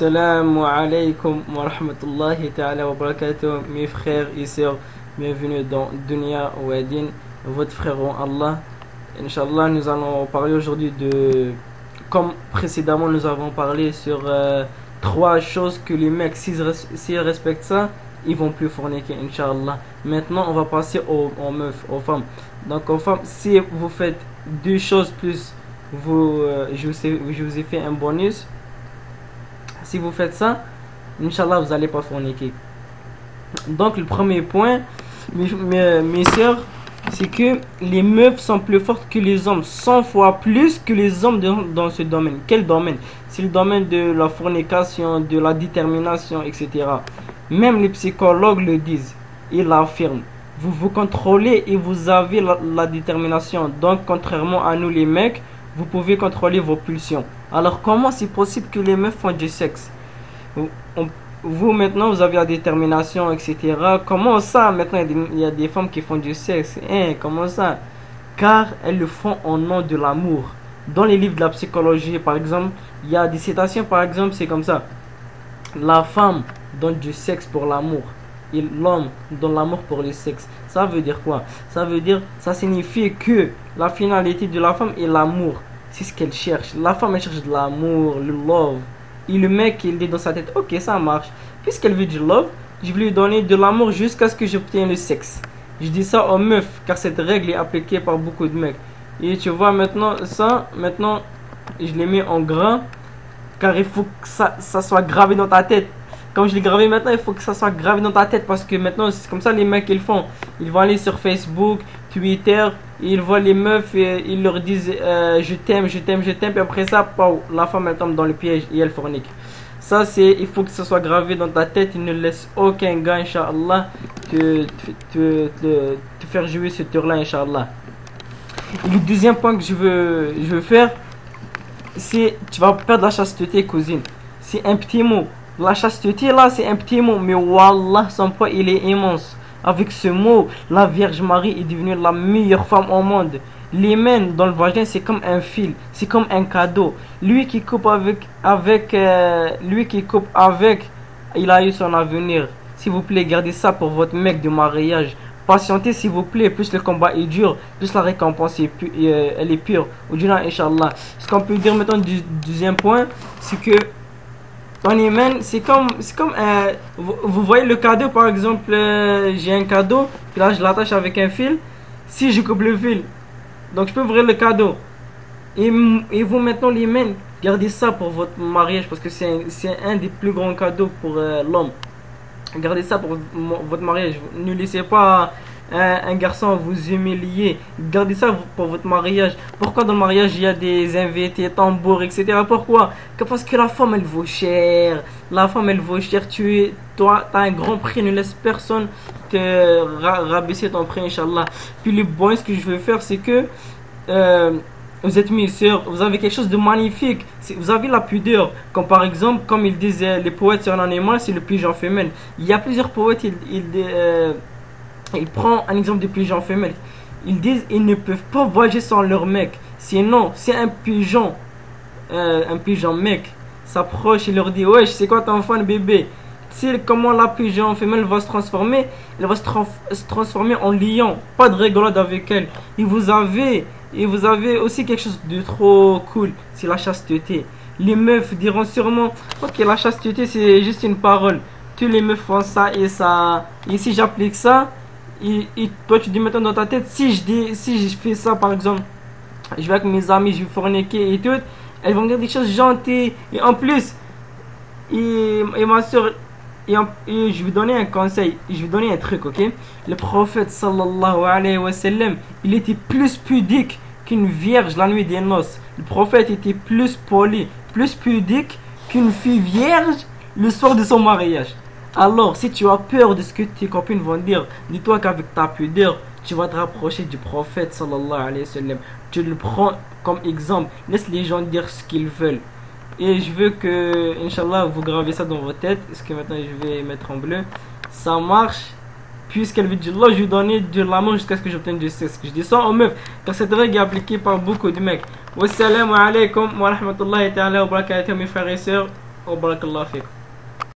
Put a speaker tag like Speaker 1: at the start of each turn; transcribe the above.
Speaker 1: Assalamu alaikum wa rahmatullahi ta'ala wa barakatuh, mes frères et sœurs, bienvenue dans Dunya Wadin, votre frère en Allah. Inch'Allah, nous allons parler aujourd'hui comme précédemment nous avons parlé sur trois choses que les mecs, s'ils respectent ça, ils vont plus forniquer, Inch'Allah. Maintenant, on va passer aux meufs, aux femmes. Donc, aux femmes, si vous faites deux choses plus, je vous ai fait un bonus. Si vous faites ça, Inch'Allah, vous n'allez pas forniquer. Donc, le premier point, mes soeurs, c'est que les meufs sont plus fortes que les hommes, 100 fois plus que les hommes dans ce domaine. Quel domaine? C'est le domaine de la fornication, de la détermination, etc. Même les psychologues le disent, ils l'affirment. Vous vous contrôlez et vous avez la détermination. Donc, contrairement à nous les mecs, vous pouvez contrôler vos pulsions. Alors, comment c'est possible que les meufs font du sexe? Vous, maintenant, vous avez la détermination, etc. Comment ça, maintenant, il y a des femmes qui font du sexe? Comment ça? Car elles le font au nom de l'amour. Dans les livres de la psychologie, par exemple, il y a des citations, par exemple, c'est comme ça. La femme donne du sexe pour l'amour. Et l'homme donne l'amour pour le sexe. Ça veut dire quoi? Ça signifie que la finalité de la femme est l'amour. C'est ce qu'elle cherche. La femme, elle cherche de l'amour, le love. Et le mec, il dit dans sa tête, ok, ça marche. Puisqu'elle veut du love, je vais lui donner de l'amour jusqu'à ce que j'obtienne le sexe. Je dis ça aux meufs, car cette règle est appliquée par beaucoup de mecs. Et tu vois, maintenant, je l'ai mis en grand, car il faut que ça soit gravé dans ta tête. Comme je l'ai gravé maintenant, il faut que ça soit gravé dans ta tête, parce que maintenant, c'est comme ça les mecs ils font. Ils vont aller sur Facebook, Twitter, ils voient les meufs et ils leur disent je t'aime, je t'aime, je t'aime. Et après ça, la femme elle tombe dans le piège et elle fornique. Ça, il faut que ça soit gravé dans ta tête. Il ne laisse aucun gars, Inch'Allah, te faire jouer ce tour-là, Inch'Allah. Le deuxième point que je veux faire, c'est tu vas perdre la chasteté, cousine. C'est un petit mot. La chasteté là, c'est un petit mot, mais wallah, son poids il est immense. Avec ce mot, la Vierge Marie est devenue la meilleure femme au monde. L'hymen dans le vagin, c'est comme un fil, c'est comme un cadeau. Lui qui coupe avec, il a eu son avenir. S'il vous plaît, gardez ça pour votre mec de mariage. Patientez s'il vous plaît, plus le combat est dur, plus la récompense elle est pure. Inch'Allah. Ce qu'on peut dire maintenant du deuxième point, c'est que ton hymen, c'est comme vous voyez le cadeau, par exemple, j'ai un cadeau, puis là je l'attache avec un fil. Si je coupe le fil, donc je peux ouvrir le cadeau. Et vous maintenant l'hymen, gardez ça pour votre mariage, parce que c'est un des plus grands cadeaux pour l'homme. Gardez ça pour votre mariage. Ne laissez pas un garçon vous humilier. Gardez ça pour votre mariage. Pourquoi dans le mariage il y a des invités, tambours, etc. Pourquoi? Parce que la femme elle vaut cher. La femme elle vaut cher. Toi, tu as un grand prix. Ne laisse personne te rabaisser ton prix, Inch'Allah. Puis le bon, ce que je veux faire, c'est que vous êtes mes sœurs, vous avez quelque chose de magnifique. Vous avez la pudeur. Comme par exemple, comme ils disent les poètes sur un animal, c'est le pigeon femelle. Il y a plusieurs poètes, ils prennent un exemple de pigeon femelle. Ils disent ils ne peuvent pas voyager sans leur mec. Sinon, si un pigeon mec s'approche et leur dit wesh, c'est quoi ton fan bébé? Tu sais comment la pigeon femelle va se transformer? Elle va se transformer en lion. Pas de rigolade avec elle. Et vous avez aussi quelque chose de trop cool, c'est la chasteté. Les meufs diront sûrement, ok, la chasteté c'est juste une parole. Tous les meufs font ça et ça. Et si j'applique ça, et toi tu dis maintenant dans ta tête, si je fais ça par exemple, je vais avec mes amis, je vais forniquer et tout, elles vont dire des choses gentilles. Et en plus, et ma soeur, et je vais donner un conseil, je vais donner un truc, ok? Le prophète sallallahu alayhi wa sallam, il était plus pudique qu'une vierge la nuit des noces. Le prophète était plus poli, plus pudique qu'une fille vierge le soir de son mariage. Alors, si tu as peur de ce que tes copines vont dire, dis-toi qu'avec ta pudeur, tu vas te rapprocher du prophète sallallahu alayhi wa sallam. Tu le prends comme exemple, laisse les gens dire ce qu'ils veulent. Et je veux que, Inch'Allah, vous gravez ça dans vos têtes. Est-ce que maintenant je vais mettre en bleu? Ça marche. Puisqu'elle veut dire, là, je vais donner de l'amour jusqu'à ce que j'obtienne du sexe. Je dis ça aux meufs, car cette règle est appliquée par beaucoup de mecs. Wassalamu alaikum wa rahmatullahi ta'ala wa barakatuh, mes frères et sœurs. wa barakallahu fikum.